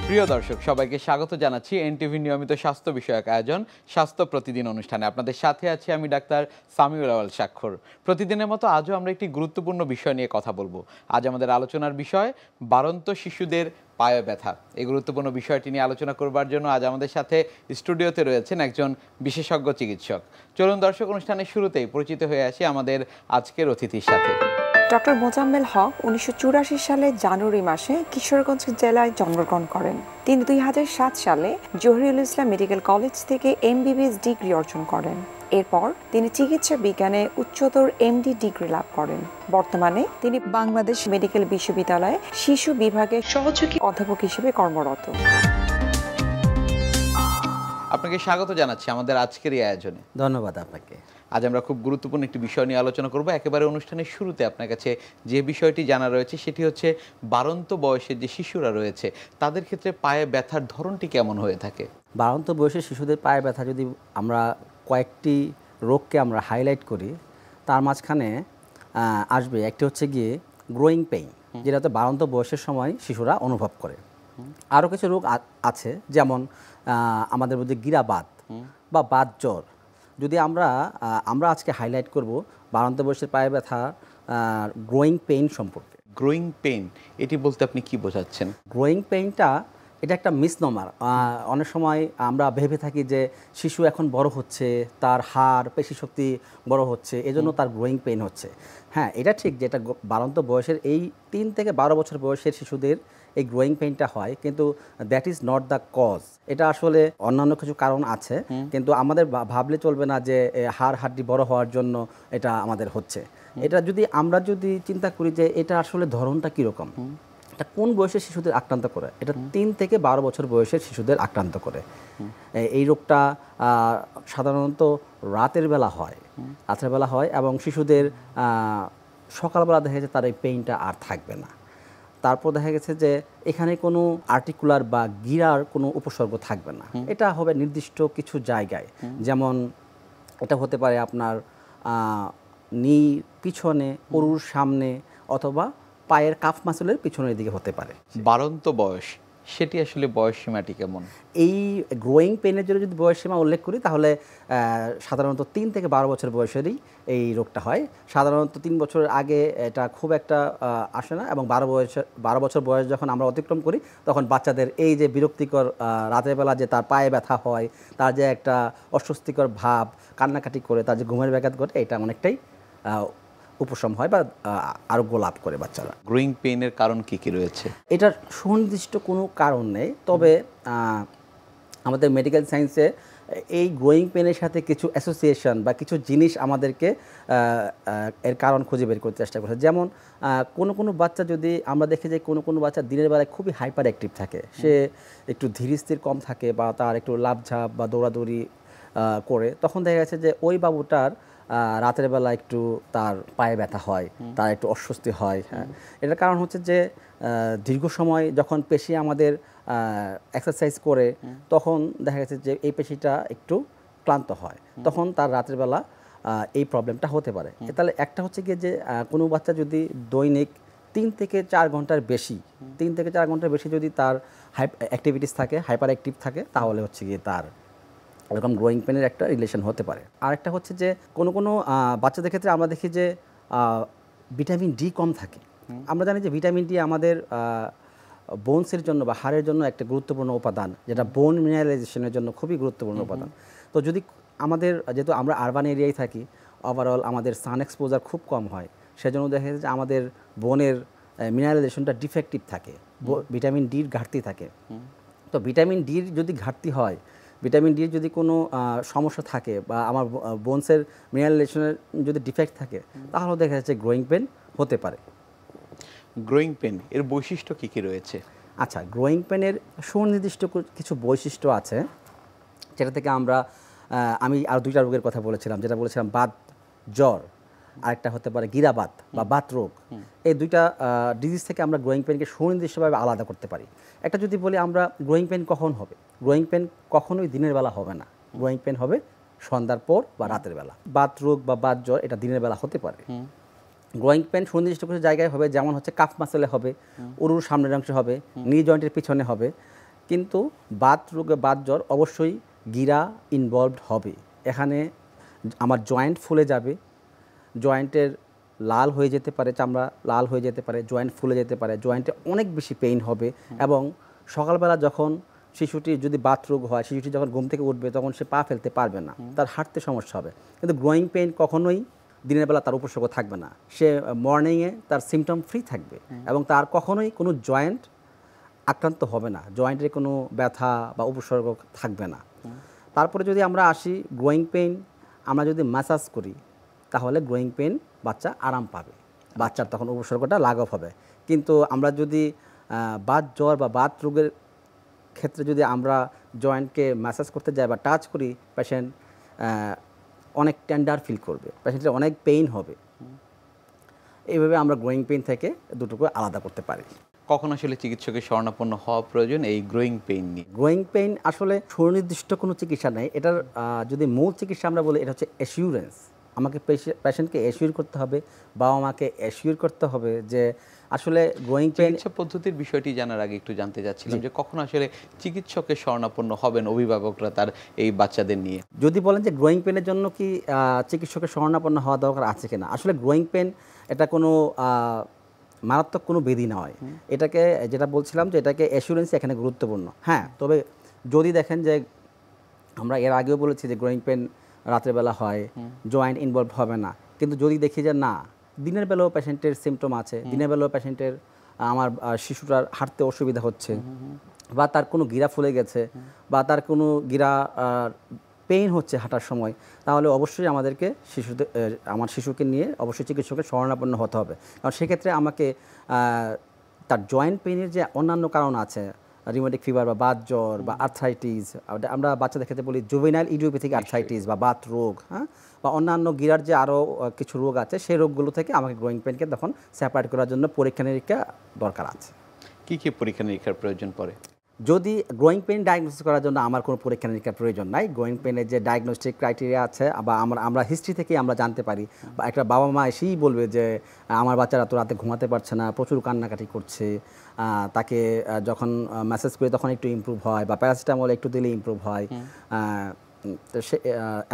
প্রিয় দর্শক সবাইকে স্বাগত জানাচ্ছি এনটিভি নিয়মিত স্বাস্থ্য বিষয়ক আয়োজন স্বাস্থ্য প্রতিদিন অনুষ্ঠানে। আপনাদের সাথে আছি আমি ডাক্তার সামিউল আওয়াল স্বাক্ষর। প্রতিদিনের মতো আজও আমরা একটি গুরুত্বপূর্ণ বিষয় নিয়ে কথা বলবো। আজ আমাদের আলোচনার বিষয় বাড়ন্ত শিশুদের পায়ে ব্যথা। এই গুরুত্বপূর্ণ বিষয়টি নিয়ে আলোচনা করবার জন্য আজ আমাদের সাথে স্টুডিওতে রয়েছেন একজন বিশেষজ্ঞ চিকিৎসক। চলুন দর্শক, অনুষ্ঠানের শুরুতেই পরিচিত হয়ে আসি আমাদের আজকের অতিথির সাথে। ডক্টর মোজাম্মেল হক 1984 সালে জানুয়ারি মাসে কিশোরগঞ্জ জেলায় জন্মগ্রহণ করেন। তিনি 2007 সালে জহিরুল ইসলাম মেডিকেল কলেজ থেকে এমবিবিএস ডিগ্রি অর্জন করেন। এরপর তিনি চিকিৎসা বিজ্ঞানে উচ্চতর এমডি ডিগ্রি লাভ করেন। বর্তমানে তিনি বাংলাদেশ মেডিকেল বিশ্ববিদ্যালয়ে শিশু বিভাগের সহযোগী অধ্যাপক হিসেবে কর্মরত। আপনাকে স্বাগত জানাচ্ছি আমাদের আজকের এই আয়োজনে। ধন্যবাদ আপনাকে। আজ আমরা খুব গুরুত্বপূর্ণ একটি বিষয় নিয়ে আলোচনা করব। একেবারে অনুষ্ঠানের শুরুতে আপনার কাছে যে বিষয়টি জানা রয়েছে সেটি হচ্ছে বাড়ন্ত বয়সের যে শিশুরা রয়েছে তাদের ক্ষেত্রে পায়ে ব্যথার ধরনটি কেমন হয়ে থাকে। বাড়ন্ত বয়সের শিশুদের পায়ে ব্যথা যদি আমরা কয়েকটি রোগকে আমরা হাইলাইট করি, তার মাঝখানে আসবে একটি হচ্ছে গিয়ে গ্রোয়িং পেইন, যেটা তো বাড়ন্ত বয়সের সময় শিশুরা অনুভব করে। আরও কিছু রোগ আছে, যেমন আমাদের মধ্যে গিরাবাত বা বাত জ্বর। যদি আমরা আজকে হাইলাইট করব বাড়ন্ত বয়সের পায়ে ব্যথা গ্রোয়িং পেইন সম্পর্কে। গ্রোয়িং পেইন এটি বলতে আপনি কি বোঝাচ্ছেন? গ্রোয়িং পেইনটা এটা একটা মিসনোমার। অনেক সময় আমরা ভেবে থাকি যে শিশু এখন বড় হচ্ছে, তার হাড় পেশিশক্তি বড় হচ্ছে, এজন্য তার গ্রোয়িং পেইন হচ্ছে। হ্যাঁ, এটা ঠিক যে এটা বাড়ন্ত বয়সের এই 3 থেকে 12 বছর বয়সের শিশুদের এই গ্রোয়িং পেইনটা হয়, কিন্তু that is not the cause. এটা আসলে অন্যান্য কিছু কারণ আছে, কিন্তু আমাদের ভাবলে চলবে না যে হাড়-হাড্ডি বড় হওয়ার জন্য এটা আমাদের হচ্ছে। এটা আমরা যদি চিন্তা করি যে এটা আসলে ধরনটা কীরকম, এটা কোন বয়সের শিশুদের আক্রান্ত করে, এটা 3 থেকে 12 বছর বয়সের শিশুদের আক্রান্ত করে। এই রোগটা সাধারণত রাতের বেলা হয় এবং শিশুদের সকালবেলা দেখা যাচ্ছে তার এই পেইনটা আর থাকবে না। তারপর দেখা গেছে যে এখানে কোনো আর্টিকুলার বা গিরার কোনো উপসর্গ থাকবে না। এটা হবে নির্দিষ্ট কিছু জায়গায়, যেমন এটা হতে পারে আপনার নি পিছনে, উরুর সামনে, অথবা পায়ের কাফ মাসলের পিছনের দিকে হতে পারে। বাড়ন্ত বয়স সেটি আসলে বয়স সীমাটি কেমন? এই গ্রোয়িং পেনের জন্য যদি বয়স সীমা উল্লেখ করি, তাহলে সাধারণত 3 থেকে 12 বছর বয়সেরই এই রোগটা হয়। সাধারণত 3 বছরের আগে এটা খুব একটা আসে না, এবং 12 বছর বয়স যখন আমরা অতিক্রম করি তখন বাচ্চাদের এই যে বিরক্তিকর রাতের বেলা যে তার পায়ে ব্যথা হয়, তার যে একটা অস্বস্তিকর ভাব, কান্নাকাটি করে তার যে ঘুমের ব্যাঘাত ঘটে, এটা অনেকটাই উপশম হয় বা আরোগ্য লাভ করে বাচ্চারা। গ্রোয়িং পেইনের কারণ কি কি রয়েছে? এটার সুনির্দিষ্ট কোনো কারণ নেই, তবে আমাদের মেডিকেল সায়েন্সে এই গ্রোয়িং পেনের সাথে কিছু অ্যাসোসিয়েশন বা কিছু জিনিস আমাদেরকে এর কারণ খুঁজে বের করতে চেষ্টা করছে। যেমন কোনো বাচ্চা, যদি আমরা দেখি যে কোনো বাচ্চা দিনের বেলায় খুবই হাইপার অ্যাক্টিভ থাকে, সে একটু ধীরস্থির কম থাকে বা তার একটু লাফঝাপ বা দৌড়াদৌড়ি করে, তখন দেখা গেছে যে ওই বাবুটার রাতের বেলা একটু তার পায়ে ব্যথা হয়, তার একটু অস্বস্তি হয়। হ্যাঁ, এটার কারণ হচ্ছে যে দীর্ঘ সময় যখন পেশি আমাদের এক্সারসাইজ করে, তখন দেখা গেছে যে এই পেশিটা একটু ক্লান্ত হয়, তখন তার রাতের বেলা এই প্রবলেমটা হতে পারে। তাহলে একটা হচ্ছে গিয়ে যে কোনো বাচ্চা যদি দৈনিক 3 থেকে 4 ঘন্টার বেশি যদি তার অ্যাক্টিভিটিস থাকে, হাইপার অ্যাক্টিভ থাকে, তাহলে হচ্ছে গিয়ে তার এরকম গ্রোয়িং পেনের একটা রিলেশন হতে পারে। আরেকটা হচ্ছে যে কোনো বাচ্চাদের ক্ষেত্রে আমরা দেখি যে ভিটামিন ডি কম থাকে। আমরা জানি যে ভিটামিন ডি আমাদের বোনসের জন্য বা হাড়ের জন্য একটা গুরুত্বপূর্ণ উপাদান, যেটা বোন মিনারেলাইজেশনের জন্য খুবই গুরুত্বপূর্ণ উপাদান। তো যদি যেহেতু আমরা আরবান এরিয়ায় থাকি, ওভারঅল আমাদের সান এক্সপোজার খুব কম হয়, সেজন্য দেখা যায় যে আমাদের বোনের মিনারেলাইজেশনটা ডিফেক্টিভ থাকে, ভিটামিন ডির ঘাটতি থাকে। তো ভিটামিন ডির যদি ঘাটতি হয়, ভিটামিন ডির যদি কোনো সমস্যা থাকে, বা আমার বোনসের মিনারেলাইজেশনের যদি ডিফেক্ট থাকে, তাহলে দেখা যাচ্ছে গ্রোয়িং পেন হতে পারে। গ্রোয়িং পেন এর বৈশিষ্ট্য কি কি রয়েছে? আচ্ছা, গ্রোয়িং পেনের সুনির্দিষ্ট কিছু বৈশিষ্ট্য আছে, যেটা থেকে আমি আর 2টা রোগের কথা বলেছিলাম, যেটা বলেছিলাম বাত জ্বর, আরেকটা হতে পারে গিরাবাত বা বাত রোগ। এই 2টা ডিজিজ থেকে আমরা গ্রোয়িং পেনকে সুনির্দিষ্টভাবে আলাদা করতে পারি। একটা যদি বলি আমরা গ্রোয়িং পেন কখন হবে, গ্রোয়িং পেন কখনোই দিনের বেলা হবে না, গ্রোয়িং পেন হবে সন্ধ্যার পর বা রাতের বেলা। বাত রোগ বা বাত জ্বর এটা দিনের বেলা হতে পারে। গ্রোয়িং পেন সুনির্দিষ্ট কিছু জায়গায় হবে, যেমন হচ্ছে কাফ মাসলে হবে, উরুর সামনের অংশে হবে, নি জয়েন্টের পিছনে হবে, কিন্তু বাত রোগে বাত জ্বর অবশ্যই গিরা ইনভলভড হবে। এখানে আমার জয়েন্ট ফুলে যাবে, জয়েন্টের লাল হয়ে যেতে পারে, চামড়া লাল হয়ে যেতে পারে, জয়েন্ট ফুলে যেতে পারে, জয়েন্টে অনেক বেশি পেইন হবে এবং সকালবেলা যখন শিশুটি যদি বাত রোগ হয়, শিশুটি যখন ঘুম থেকে উঠবে তখন সে পা ফেলতে পারবে না, তার হাঁটতে সমস্যা হবে। কিন্তু গ্রোয়িং পেইন কখনোই দিনের বেলা তার উপসর্গ থাকবে না, সে মর্নিংয়ে তার সিমটম ফ্রি থাকবে এবং তার কখনোই কোনো জয়েন্ট আক্রান্ত হবে না, জয়েন্টের কোনো ব্যথা বা উপসর্গ থাকবে না। তারপরে যদি আমরা আসি গ্রোয়িং পেইন, আমরা যদি ম্যাসাজ করি তাহলে গ্রোয়িং পেইন বাচ্চা আরাম পাবে, বাচ্চার তখন উপসর্গটা লাঘব হবে। কিন্তু আমরা যদি বাত জ্বর বা বাত রোগের ক্ষেত্রে যদি আমরা জয়েন্টকে ম্যাসাজ করতে যাই বা টাচ করি, পেশেন্ট অনেক টেন্ডার ফিল করবে, পেশেন্টের অনেক পেইন হবে। এইভাবে আমরা গ্রোয়িং পেইন থেকে দুটোকে আলাদা করতে পারি। কখন আসলে চিকিৎসকের শরণাপন্ন হওয়া প্রয়োজন এই গ্রোয়িং পেইন নিয়ে? গ্রোয়িং পেইন আসলে সুনির্দিষ্ট কোনো চিকিৎসা নেই, এটার যদি মূল চিকিৎসা আমরা বলি এটা হচ্ছে অ্যাসিউরেন্স। আমাকে পেশেন্টকে অ্যাসিউর করতে হবে, বাবা মাকে অ্যাসিউর করতে হবে যে আসলে গ্রোয়িং পেইন। চিকিৎসা পদ্ধতির বিষয়টি জানার আগে একটু জানতে চাচ্ছিলাম যে কখন আসলে চিকিৎসকের শরণাপন্ন হবেন অভিভাবকরা তার এই বাচ্চাদের নিয়ে? যদি বলেন যে গ্রোয়িং পেনের জন্য কি চিকিৎসকের শরণাপন্ন হওয়া দরকার আছে কিনা, আসলে গ্রোয়িং পেন এটা কোনো মারাত্মক কোনো ব্যাধি নয়। এটাকে যেটা বলছিলাম যে এটাকে অ্যাসুরেন্স এখানে গুরুত্বপূর্ণ। হ্যাঁ, তবে যদি দেখেন যে আমরা এর আগেও বলেছি যে গ্রোয়িং পেন রাতের বেলা হয়, জয়েন্ট ইনভলভ হবে না, কিন্তু যদি দেখি যে না দিনের বেলাও পেশেন্টের সিমটম আছে, দিনের বেলাও পেশেন্টের আমার শিশুটার হাঁটতে অসুবিধা হচ্ছে বা তার কোনো গিরা ফুলে গেছে বা তার কোনো গিরা পেইন হচ্ছে হাঁটার সময়, তাহলে অবশ্যই আমাদেরকে আমার শিশুকে নিয়ে অবশ্যই চিকিৎসকের শরণাপন্ন হতে হবে। কারণ সেক্ষেত্রে আমাকে তার জয়েন্ট পেইনের যে অন্যান্য কারণ আছে, রিউমেটিক ফিভার বা বাত জ্বর বা আর্থ্রাইটিস, আমরা বাচ্চাদের ক্ষেত্রে বলি জুভেনাইল ইডিওপ্যাথিক আর্থ্রাইটিস বা বাত রোগ, হ্যাঁ, বা অন্যান্য গিরার যে আরও কিছু রোগ আছে সেই রোগগুলো থেকে আমাকে গ্রোয়িং পেনকে তখন সেপারেট করার জন্য পরীক্ষা নিরীক্ষা দরকার আছে। কী কী পরীক্ষা নিরীক্ষার প্রয়োজন পড়ে? যদি গ্রোয়িং পেন ডায়াগনোসিস করার জন্য আমার কোনো পরীক্ষা নিরীক্ষার প্রয়োজন নাই, গ্রোয়িং পেনের যে ডায়াগনস্টিক ক্রাইটেরিয়া আছে বা আমরা হিস্ট্রি থেকেই আমরা জানতে পারি, বা একটা বাবা মা এসেই বলবে যে আমার বাচ্চারা তো রাতে ঘুমাতে পারছে না, প্রচুর কান্নাকাটি করছে, তাকে যখন মেসেজ করি তখন একটু ইমপ্রুভ হয় বা প্যারাসিটামল একটু দিলে ইমপ্রুভ হয়, তো সে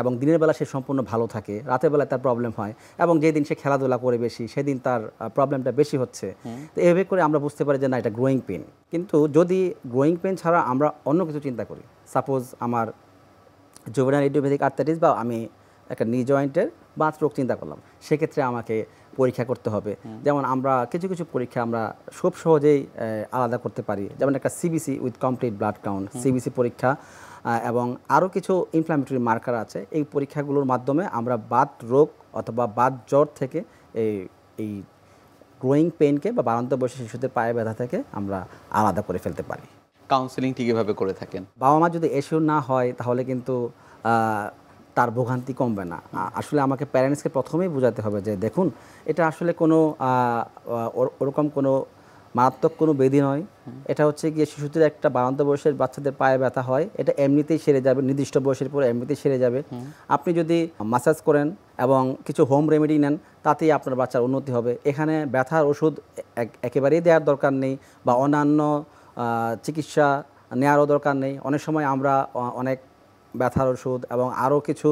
এবং দিনের বেলা সে সম্পূর্ণ ভালো থাকে, রাতের বেলা তার প্রবলেম হয় এবং যেদিন সে খেলাধুলা করে বেশি সেদিন তার প্রবলেমটা বেশি হচ্ছে। তো এভাবে করে আমরা বুঝতে পারি যে না এটা গ্রোয়িং পেন। কিন্তু যদি গ্রোয়িং পেন ছাড়া আমরা অন্য কিছু চিন্তা করি, সাপোজ আমার জুভেনাইল ইডিওপ্যাথিক আর্থ্রাইটিস বা আমি একটা নি জয়েন্টের বাত রোগ চিন্তা করলাম, সেক্ষেত্রে আমাকে পরীক্ষা করতে হবে। যেমন আমরা কিছু কিছু পরীক্ষা আমরা খুব সহজেই আলাদা করতে পারি, যেমন একটা CBC with complete blood count, CBC পরীক্ষা, এবং আরও কিছু ইনফ্ল্যামেটরি মার্কার আছে। এই পরীক্ষাগুলোর মাধ্যমে আমরা বাত রোগ অথবা বাত জ্বর থেকে এই গ্রোয়িং পেনকে বা বাড়ন্ত বয়সী শিশুদের পায়ে ব্যথা থেকে আমরা আলাদা করে ফেলতে পারি। কাউন্সেলিংটি কীভাবে করে থাকেন? বাবা মা যদি এসিওর না হয় তাহলে কিন্তু তার ভোগান্তি কমবে না। আসলে আমাকে প্যারেন্টসকে প্রথমেই বোঝাতে হবে যে দেখুন এটা আসলে কোনো ওরকম কোনো মারাত্মক কোনো ব্যাধি নয়, এটা হচ্ছে গিয়ে শিশুদের একটা বাড়ন্ত বয়সের বাচ্চাদের পায়ে ব্যথা হয়, এটা এমনিতেই সেরে যাবে, নির্দিষ্ট বয়সের পরে এমনিতেই সেরে যাবে। আপনি যদি ম্যাসাজ করেন এবং কিছু হোম রেমেডি নেন তাতেই আপনার বাচ্চার উন্নতি হবে। এখানে ব্যথার ওষুধ একেবারেই দেওয়ার দরকার নেই বা অন্যান্য চিকিৎসা নেওয়ারও দরকার নেই। অনেক সময় আমরা অনেক ব্যথার ওষুধ এবং আরও কিছু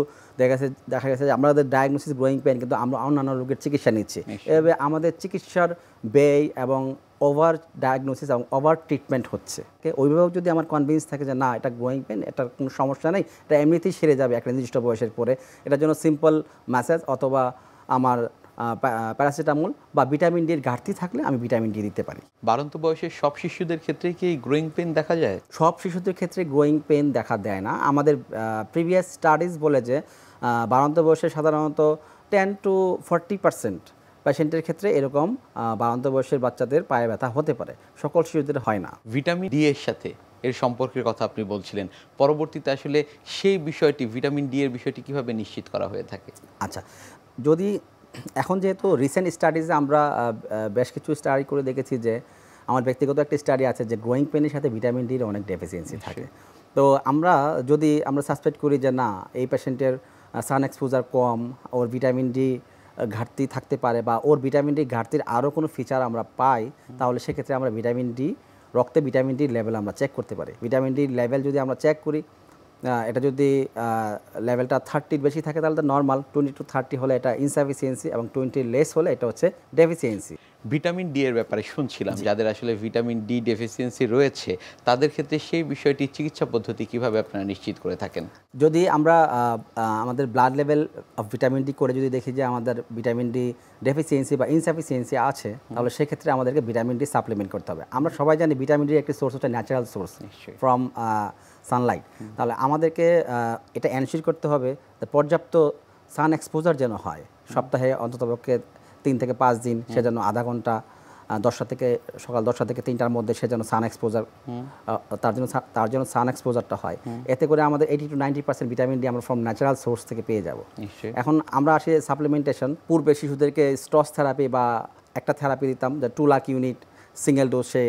দেখা গেছে যে আমাদের ডায়াগনোসিস গ্রোয়িং পেন, কিন্তু আমরা অন্যান্য রোগের চিকিৎসা নিচ্ছি। এভাবে আমাদের চিকিৎসার ব্যয় এবং ওভার ডায়াগনোসিস এবং ওভার ট্রিটমেন্ট হচ্ছে। অভিভাবক যদি আমার কনভিন্স থাকে যে না এটা গ্রোয়িং পেন, এটার কোনো সমস্যা নেই, এটা এমনিতেই সেরে যাবে একটা নির্দিষ্ট বয়সের পরে, এটার জন্য সিম্পল ম্যাসাজ অথবা আমার প্যারাসিটামল বা ভিটামিন ডির ঘাটতি থাকলে আমি ভিটামিন ডি দিতে পারি। বাড়ন্ত বয়সের সব শিশুদের ক্ষেত্রে কি গ্রোয়িং পেন দেখা যায়? সব শিশুদের ক্ষেত্রে গ্রোয়িং পেন দেখা দেয় না। আমাদের প্রিভিয়াস স্টাডিজ বলে যে বাড়ন্ত বয়সে সাধারণত 10 to 40% পেশেন্টের ক্ষেত্রে এরকম বাড়ন্ত বয়সের বাচ্চাদের পায়ে ব্যথা হতে পারে, সকল শিশুদের হয় না। ভিটামিন ডি এর সাথে এর সম্পর্কের কথা আপনি বলছিলেন, পরবর্তীতে আসলে সেই বিষয়টি ভিটামিন ডি এর বিষয়টি কিভাবে নিশ্চিত করা হয়ে থাকে? আচ্ছা, যদি এখন যেহেতু রিসেন্ট স্টাডিজে আমরা বেশ কিছু স্টাডি করে দেখেছি যে আমার ব্যক্তিগত একটা স্টাডি আছে যে গ্রোয়িং পেনের সাথে ভিটামিন ডির অনেক ডেফিসিয়েন্সি থাকে। তো আমরা সাসপেক্ট করি যে না এই পেশেন্টের সান এক্সপোজার কম, ওর ভিটামিন ডি ঘাটতি থাকতে পারে বা ওর ভিটামিন ডি ঘাটতির আরও কোনো ফিচার আমরা পাই, তাহলে সেক্ষেত্রে আমরা ভিটামিন ডি রক্তে ভিটামিন ডি লেভেল আমরা চেক করতে পারি। ভিটামিন ডি লেভেল যদি আমরা চেক করি, এটা যদি লেভেলটা 30 বেশি থাকে তাহলে তো নর্মাল, 20 to 30 হলে এটা ইনসাফিসিয়েন্সি এবং 20 লেস হলে এটা হচ্ছে ডেফিসিয়েন্সি। ভিটামিন ডি এর ব্যাপারে শুনছিলাম, যাদের আসলে ভিটামিন ডি ডেফিসিয়েন্সি রয়েছে তাদের ক্ষেত্রে সেই বিষয়টি চিকিৎসা পদ্ধতি কিভাবে আপনারা নিশ্চিত করে থাকেন? যদি আমরা আমাদের blood level of vitamin D করে যদি দেখি যে আমাদের ভিটামিন ডি ডেফিসিয়েন্সি বা ইনসাফিসিয়েন্সি আছে, তাহলে সেক্ষেত্রে আমাদেরকে ভিটামিন ডি সাপ্লিমেন্ট করতে হবে। আমরা সবাই জানি ভিটামিন ডির একটি সোর্স হচ্ছে ন্যাচারাল সোর্স ফ্রম সানলাইট। তাহলে আমাদেরকে এটা এনশিওর করতে হবে পর্যাপ্ত সান এক্সপোজার যেন হয়, সপ্তাহে অন্ততপক্ষে 3 থেকে 5 দিন, সে যেন আধা ঘন্টা সকাল 10টা থেকে 3টার মধ্যে সে যেন সান এক্সপোজার, তার জন্য সান এক্সপোজারটা হয়। এতে করে আমাদের 80 to 90% ভিটামিন ডি আমরা ফ্রম ন্যাচারাল সোর্স থেকে পেয়ে যাব। এখন আমরা আসি সাপ্লিমেন্টেশন। পূর্বে শিশুদেরকে স্ট্রস থেরাপি বা একটা থেরাপি দিতাম, যে 2 লাখ ইউনিট সিঙ্গেল ডোজে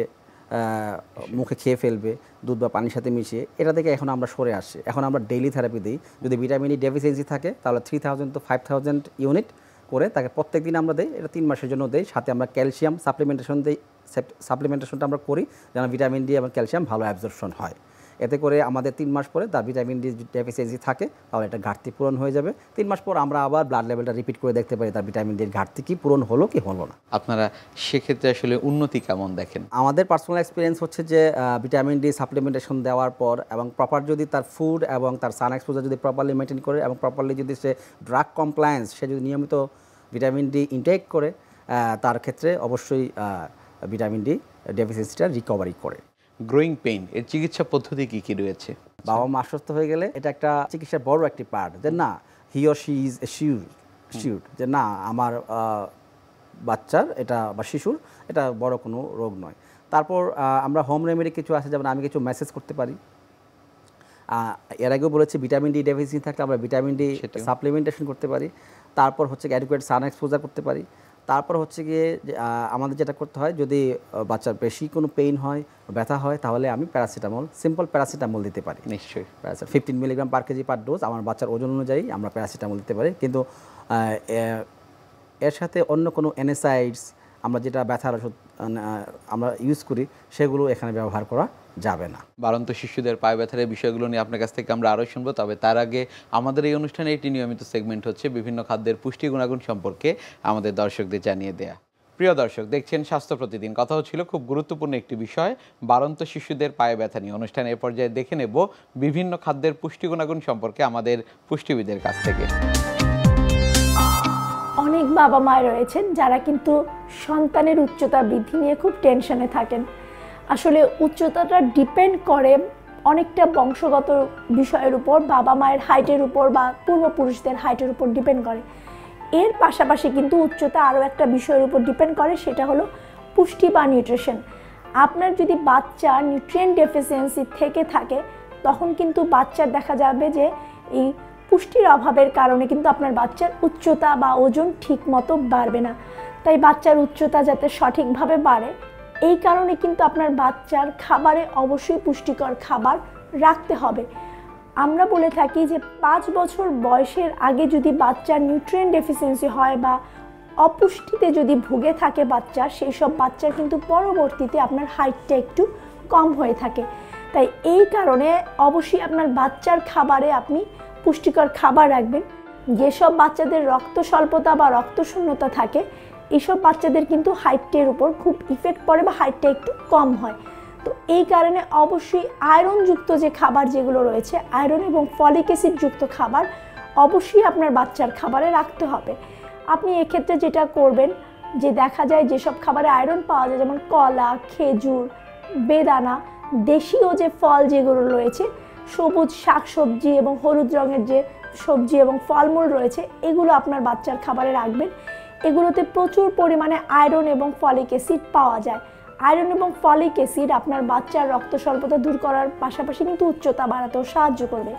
মুখে খেয়ে ফেলবে দুধ বা পানির সাথে মিশিয়ে। এটা থেকে এখন আমরা সরে আসছি, এখন আমরা ডেইলি থেরাপি দিই। যদি ভিটামিন ডি ডেফিসিয়েন্সি থাকে তাহলে 3000 to 5000 ইউনিট করে তাকে প্রত্যেক দিন আমরা দিই। এটা 3 মাসের জন্য দিই। সাথে আমরা ক্যালসিয়াম সাপ্লিমেন্টেশন দিই। সাপ্লিমেন্টেশনটা আমরা করি যেন ভিটামিন ডি এবং ক্যালসিয়াম ভালো অ্যাবজর্পশন হয়। এতে করে আমাদের 3 মাস পরে তার ভিটামিন ডি ডেফিসিয়েন্সি থাকে তাহলে এটা ঘাটতি পূরণ হয়ে যাবে। 3 মাস পর আমরা আবার ব্লাড লেভেলটা রিপিট করে দেখতে পারি তার ভিটামিন ডির ঘাটতি কি পূরণ হলো কি হলো না। আপনারা সেক্ষেত্রে আসলে উন্নতি কেমন দেখেন? আমাদের পার্সোনাল এক্সপিরিয়েন্স হচ্ছে যে ভিটামিন ডি সাপ্লিমেন্টেশন দেওয়ার পর এবং প্রপার যদি তার ফুড এবং তার সান এক্সপোজার যদি প্রপারলি মেনটেন করে এবং প্রপারলি যদি সে ড্রাগ কমপ্লায়েন্স, সে যদি নিয়মিত ভিটামিন ডি ইনটেক করে, তার ক্ষেত্রে অবশ্যই ভিটামিন ডি ডেফিসিয়েন্সিটা রিকভারি করে। গ্রোয়িং পেইন এর চিকিৎসা পদ্ধতি কি কি রয়েছে? বাবা মা অসুস্থ হয়ে গেলে এটা একটা চিকিৎসার বড় একটি পার্ট, যে না he or she is sure যে না আমার বাচ্চার এটা বা শিশুর এটা বড় কোনো রোগ নয়। তারপর আমরা হোম রেমেডি কিছু আছে, যেমন আমি কিছু মেসেজ করতে পারি। এর আগেও বলেছি ভিটামিন ডি ডেফিসিয়েন্সি থাকলে আমরা ভিটামিন ডি সাপ্লিমেন্টেশন করতে পারি। তারপর হচ্ছে অ্যাডুকুয়েট সান এক্সপোজার করতে পারি। তারপর হচ্ছে গিয়ে আমাদের যেটা করতে হয়, যদি বাচ্চার বেশি কোনো পেইন হয়, ব্যথা হয়, তাহলে আমি প্যারাসিটামল, সিম্পল প্যারাসিটামল দিতে পারি। নিশ্চয়ই 15 মিলিগ্রাম পার কেজি পার ডোজ আমার বাচ্চার ওজন অনুযায়ী আমরা প্যারাসিটামল দিতে পারি। কিন্তু এর সাথে অন্য কোনো অ্যানেসাইডস আমরা যেটা ব্যথার ওষুধ আমরা ইউজ করি সেগুলো এখানে ব্যবহার করা যাবে না। বাড়ন্ত শিশুদের পায়ে ব্যথার বিষয়গুলো নিয়ে আপনার কাছ থেকে আমরা আরও শুনবো। তবে তার আগে আমাদের এই অনুষ্ঠানে একটি নিয়মিত সেগমেন্ট হচ্ছে বিভিন্ন খাদ্যের পুষ্টি গুণাগুণ সম্পর্কে আমাদের দর্শকদের জানিয়ে দেয়া। প্রিয় দর্শক, দেখছেন স্বাস্থ্য প্রতিদিন। কথা হচ্ছিল খুব গুরুত্বপূর্ণ একটি বিষয়, বাড়ন্ত শিশুদের পায়ে ব্যথা নিয়ে। অনুষ্ঠানে এ পর্যায়ে দেখে নেব বিভিন্ন খাদ্যের পুষ্টি গুণাগুণ সম্পর্কে আমাদের পুষ্টিবিদের কাছ থেকে। অনেক বাবা মায়ের রয়েছেন যারা কিন্তু সন্তানের উচ্চতা বৃদ্ধি নিয়ে খুব টেনশনে থাকেন। আসলে উচ্চতাটা ডিপেন্ড করে অনেকটা বংশগত বিষয়ের উপর, বাবা মায়ের হাইটের উপর বা পূর্বপুরুষদের হাইটের উপর ডিপেন্ড করে। এর পাশাপাশি কিন্তু উচ্চতা আরও একটা বিষয়ের উপর ডিপেন্ড করে, সেটা হলো পুষ্টি বা নিউট্রিশন। আপনার যদি বাচ্চা নিউট্রিয়েন্ট ডেফিসিয়েন্সি থেকে থাকে তখন কিন্তু বাচ্চার দেখা যাবে যে এই পুষ্টির অভাবের কারণে কিন্তু আপনার বাচ্চার উচ্চতা বা ওজন ঠিক মতো বাড়বে না। তাই বাচ্চার উচ্চতা যাতে সঠিকভাবে বাড়ে এই কারণে কিন্তু আপনার বাচ্চার খাবারে অবশ্যই পুষ্টিকর খাবার রাখতে হবে। আমরা বলে থাকি যে 5 বছর বয়সের আগে যদি বাচ্চার নিউট্রিয়েন্ট ডেফিসিয়েন্সি হয় বা অপুষ্টিতে যদি ভুগে থাকে বাচ্চা, সেই সব বাচ্চার কিন্তু পরবর্তীতে আপনার হাইটটা একটু কম হয়ে থাকে। তাই এই কারণে অবশ্যই আপনার বাচ্চার খাবারে আপনি পুষ্টিকর খাবার রাখবেন। যেসব বাচ্চাদের রক্ত স্বল্পতা বা রক্তশূন্যতা থাকে এইসব বাচ্চাদের কিন্তু হাইটের উপর খুব ইফেক্ট পড়ে বা হাইটটা একটু কম হয়। তো এই কারণে অবশ্যই আয়রনযুক্ত যে খাবার যেগুলো রয়েছে, আয়রন এবং ফলিক অ্যাসিড যুক্ত খাবার অবশ্যই আপনার বাচ্চার খাবারে রাখতে হবে। আপনি এক্ষেত্রে যেটা করবেন, যে দেখা যায় যেসব খাবারে আয়রন পাওয়া যায় যেমন কলা, খেজুর, বেদানা, দেশীয় যে ফল যেগুলো রয়েছে, সবুজ শাকসবজি এবং হলুদ রঙের যে সবজি এবং ফলমূল রয়েছে, এগুলো আপনার বাচ্চার খাবারে রাখবেন। এগুলোতে প্রচুর পরিমাণে আয়রন এবং ফলিক অ্যাসিড পাওয়া যায়। আয়রন এবং ফলিক অ্যাসিড আপনার বাচ্চার রক্ত স্বল্পতা দূর করার পাশাপাশি কিন্তু উচ্চতা বাড়াতেও সাহায্য করবে।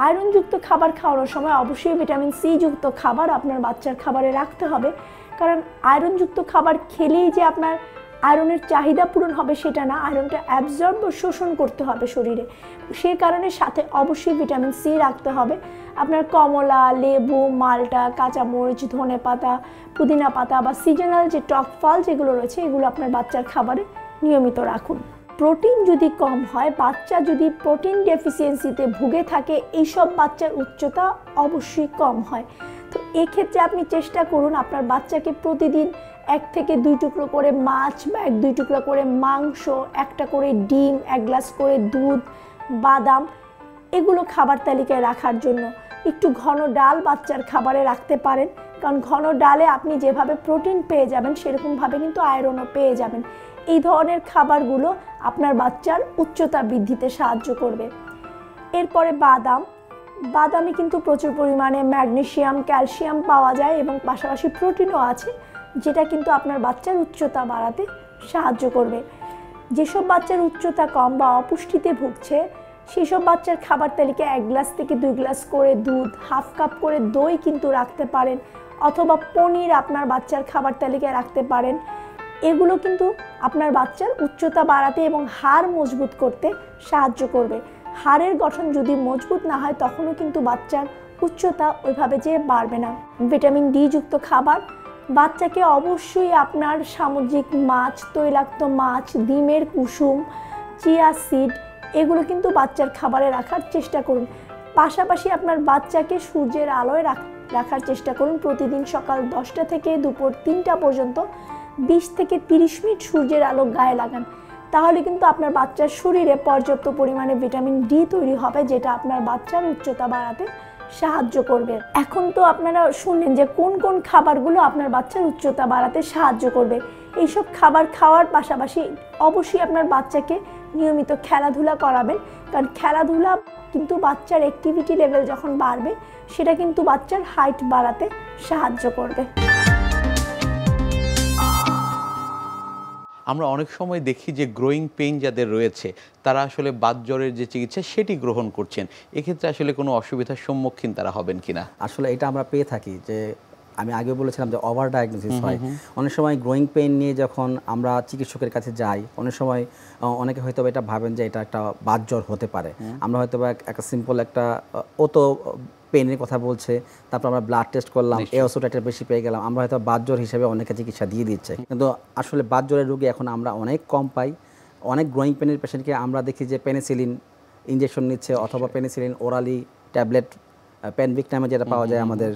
আয়রনযুক্ত খাবার খাওয়ানোর সময় অবশ্যই ভিটামিন সি যুক্ত খাবার আপনার বাচ্চার খাবারে রাখতে হবে, কারণ আয়রনযুক্ত খাবার খেলেই যে আপনার আয়রনের চাহিদা পূরণ হবে সেটা না, আয়রনটা অ্যাবজর্ব ও শোষণ করতে হবে শরীরে। সেই কারণে সাথে অবশ্যই ভিটামিন সি রাখতে হবে। আপনার কমলা, লেবু, মালটা, কাঁচামরিচ, ধনেপাতা, পুদিনা পাতা বা সিজনাল যে টক ফল যেগুলো রয়েছে এগুলো আপনার বাচ্চার খাবারে নিয়মিত রাখুন। প্রোটিন যদি কম হয়, বাচ্চা যদি প্রোটিন ডেফিসিয়েন্সিতে ভুগে থাকে, এইসব বাচ্চার উচ্চতা অবশ্যই কম হয়। তো এক্ষেত্রে আপনি চেষ্টা করুন আপনার বাচ্চাকে প্রতিদিন 1 থেকে 2 টুকরো করে মাছ বা 1-2 টুকরো করে মাংস, 1টা করে ডিম, 1 গ্লাস করে দুধ, বাদাম, এগুলো খাবার তালিকায় রাখার জন্য। একটু ঘন ডাল বাচ্চার খাবারে রাখতে পারেন, কারণ ঘন ডালে আপনি যেভাবে প্রোটিন পেয়ে যাবেন সেরকমভাবে কিন্তু আয়রনও পেয়ে যাবেন। এই ধরনের খাবারগুলো আপনার বাচ্চার উচ্চতা বৃদ্ধিতে সাহায্য করবে। এরপরে বাদামে কিন্তু প্রচুর পরিমাণে ম্যাগনেসিয়াম, ক্যালসিয়াম পাওয়া যায় এবং পাশাপাশি প্রোটিনও আছে, যেটা কিন্তু আপনার বাচ্চার উচ্চতা বাড়াতে সাহায্য করবে। যেসব বাচ্চার উচ্চতা কম বা অপুষ্টিতে ভুগছে সেই সব বাচ্চার খাবার তালিকায় 1 গ্লাস থেকে 2 গ্লাস করে দুধ, 1/2 কাপ করে দই কিন্তু রাখতে পারেন, অথবা পনির আপনার বাচ্চার খাবার তালিকায় রাখতে পারেন। এগুলো কিন্তু আপনার বাচ্চার উচ্চতা বাড়াতে এবং হাড় মজবুত করতে সাহায্য করবে। হাড়ের গঠন যদি মজবুত না হয় তখনও কিন্তু বাচ্চার উচ্চতা ওইভাবে যে বাড়বে না। ভিটামিন ডি যুক্ত খাবার, বাচ্চাকে অবশ্যই আপনার সামুদ্রিক মাছ, তৈলাক্ত মাছ, ডিমের কুসুম, চিয়া সিড, এগুলো কিন্তু বাচ্চার খাবারে রাখার চেষ্টা করুন। পাশাপাশি আপনার বাচ্চাকে সূর্যের আলোয় রাখার চেষ্টা করুন। প্রতিদিন সকাল 10টা থেকে দুপুর 3টা পর্যন্ত 20 থেকে 30 মিনিট সূর্যের আলো গায়ে লাগান। তাহলে কিন্তু আপনার বাচ্চার শরীরে পর্যাপ্ত পরিমাণে ভিটামিন ডি তৈরি হবে, যেটা আপনার বাচ্চার উচ্চতা বাড়াতে সাহায্য করবে। এখন তো আপনারা শুনলেন যে কোন কোন খাবারগুলো আপনার বাচ্চার উচ্চতা বাড়াতে সাহায্য করবে। এইসব খাবার খাওয়ার পাশাপাশি অবশ্যই আপনার বাচ্চাকে নিয়মিত খেলাধুলা করাবেন, কারণ খেলাধুলা কিন্তু বাচ্চার অ্যাক্টিভিটি লেভেল যখন বাড়বে সেটা কিন্তু বাচ্চার হাইট বাড়াতে সাহায্য করবে। আমরা অনেক সময় দেখি যে গ্রোয়িং পেইন যাদের রয়েছে তারা আসলে বাতজ্বরের যে চিকিৎসা সেটি গ্রহণ করছেন, এক্ষেত্রে আসলে কোনো অসুবিধার সম্মুখীন তারা হবেন কিনা? আসলে এটা আমরা পেয়ে থাকি যে আমি আগে বলেছিলাম যে ওভার ডায়াগনোসিস হয় অনেক সময়। গ্রোয়িং পেইন নিয়ে যখন আমরা চিকিৎসকের কাছে যাই, অনেক সময় অনেকে হয়তো এটা ভাবেন যে এটা একটা বাতজ্বর হতে পারে। আমরা হয়তো একটা সিম্পল একটা তো পেনের কথা বলছে, তারপর আমরা ব্লাড টেস্ট করলাম, এওসোটাইটার বেশি পেয়ে গেলাম, আমরা হয়তো বাতজ্বর হিসেবে অনেকে চিকিৎসা দিয়ে দিচ্ছে। কিন্তু আসলে বাতজ্বরের রোগী এখন আমরা অনেক কম পাই। অনেক গ্রোয়িং পেনের পেশেন্টকে আমরা দেখি যে পেনিসিলিন ইনজেকশন নিচ্ছে, অথবা পেনিসিলিন ওরালি ট্যাবলেট, পেনভিক নামে যেটা পাওয়া যায় আমাদের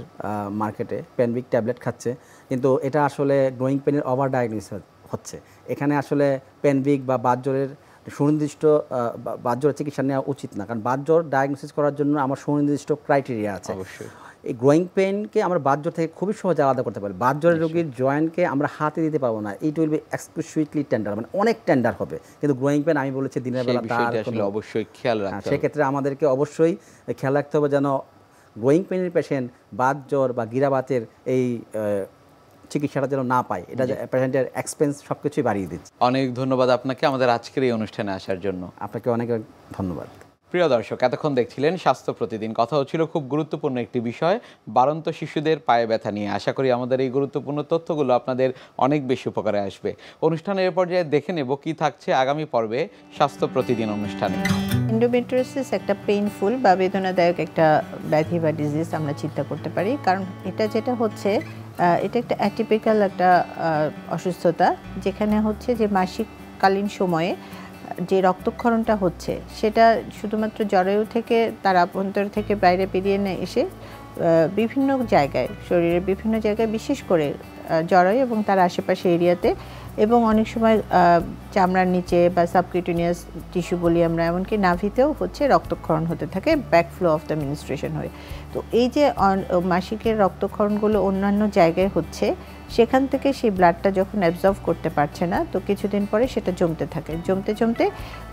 মার্কেটে, পেনভিক ট্যাবলেট খাচ্ছে। কিন্তু এটা আসলে গ্রোয়িং পেনের ওভার ডায়াগনোসিস হচ্ছে। এখানে আসলে পেনভিক বা বাতজ্বরের সুনির্দিষ্ট বাতজ্বরের চিকিৎসা নেওয়া উচিত না, কারণ বাতজ্বর ডায়াগনোসিস করার জন্য আমার সুনির্দিষ্ট ক্রাইটেরিয়া আছে। অবশ্যই এই গ্রোয়িং পেনকে আমরা বাতজ্বর থেকে খুবই সহজে আলাদা করতে পারি। বাতজ্বরের রোগীর জয়েন্টকে আমরা হাতে দিতে পারবো না, it will be exclusively tender, মানে অনেক টেন্ডার হবে। কিন্তু গ্রোয়িং পেন আমি বলেছি দিনের বেলা তার অবশ্যই খেয়াল রাখতে হবে। সেক্ষেত্রে আমাদেরকে অবশ্যই খেয়াল রাখতে হবে যেন গ্রোয়িং পেনের পেশেন্ট বাতজ্বর বা গিরাবাতের এই চিকিৎসাটা যেন না পায়। এটা পেশেন্টের এক্সপেন্স সব কিছুই বাড়িয়ে দিচ্ছে। অনেক ধন্যবাদ আপনাকে আমাদের আজকের এই অনুষ্ঠানে আসার জন্য। আপনাকে অনেক ধন্যবাদ। প্রিয় দর্শক, এতক্ষণ দেখছিলেন স্বাস্থ্য প্রতিদিন। কথা হচ্ছিল খুব গুরুত্বপূর্ণ একটি বিষয়, বাড়ন্ত শিশুদের পায়ে ব্যথা নিয়ে। আশা করি আমাদের এই গুরুত্বপূর্ণ তথ্যগুলো আপনাদের অনেক বেশি উপকারে আসবে। অনুষ্ঠানের পর্যায়ে দেখে নেব কি থাকছে আগামী পর্বে স্বাস্থ্য প্রতিদিন অনুষ্ঠানে। এন্ডোমেট্রিওসিস একটা পেইনফুল বা বেদনাদায়ক একটা ব্যাধি বা ডিজিজ আমরা চিন্তা করতে পারি, কারণ এটা যেটা হচ্ছে এটা একটা অ্যাটিপিক্যাল একটা অসুস্থতা, যেখানে হচ্ছে যে মাসিককালীন সময়ে যে রক্তক্ষরণটা হচ্ছে সেটা শুধুমাত্র জরায়ু থেকে তার অভ্যন্তর থেকে বাইরে বেরিয়ে না এসে বিভিন্ন জায়গায়, শরীরের বিভিন্ন জায়গায়, বিশেষ করে জরায়ু এবং তার আশেপাশে এরিয়াতে, এবং অনেক সময় চামড়ার নিচে বা সাবকিউটেনিয়াস টিস্যু বলি আমরা, এমনকি নাভিতেও হচ্ছে রক্তক্ষরণ হতে থাকে ব্যাকফ্লো অফ দ্য মিনিস্ট্রেশন হয়ে। তো এই যে মাসিকের রক্তক্ষরণগুলো অন্যান্য জায়গায় হচ্ছে, সেখান থেকে সেই ব্লাডটা যখন অ্যাবজর্ব করতে পারছে না, তো কিছুদিন পরে সেটা জমতে থাকে। জমতে জমতে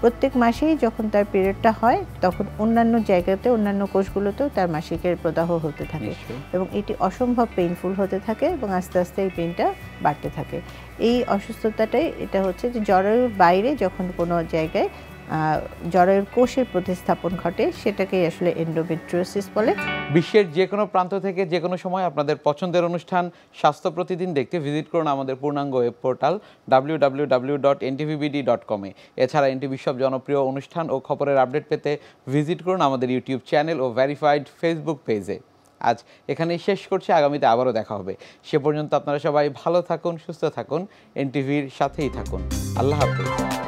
প্রত্যেক মাসেই যখন তার পিরিয়ডটা হয় তখন অন্যান্য জায়গাতে, অন্যান্য কোষগুলোতেও তার মাসিকের প্রদাহ হতে থাকে, এবং এটি অসম্ভব পেইনফুল হতে থাকে এবং আস্তে আস্তে এই পেইনটা বাড়তে থাকে। এই অসুস্থতাটাই এটা হচ্ছে যে জরায়ুর বাইরে যখন কোনো জায়গায় জরায়ুর কোষের প্রতিস্থাপন ঘটে, সেটাকেই আসলে এন্ডোমেট্রিওসিস বলে। বিশ্বের যে কোনো প্রান্ত থেকে যে কোনো সময় আপনাদের পছন্দের অনুষ্ঠান স্বাস্থ্য প্রতিদিন দেখতে ভিজিট করুন আমাদের পূর্ণাঙ্গ ওয়েব পোর্টাল www.ntvbd.com এ। এছাড়া এনটিভির সব জনপ্রিয় অনুষ্ঠান ও খবরের আপডেট পেতে ভিজিট করুন আমাদের ইউটিউব চ্যানেল ও ভেরিফাইড ফেসবুক পেজে। আজ এখানেই শেষ করছি, আগামীতে আবারও দেখা হবে। সে পর্যন্ত আপনারা সবাই ভালো থাকুন, সুস্থ থাকুন, এনটিভির সাথেই থাকুন। আল্লাহ হাফেজ।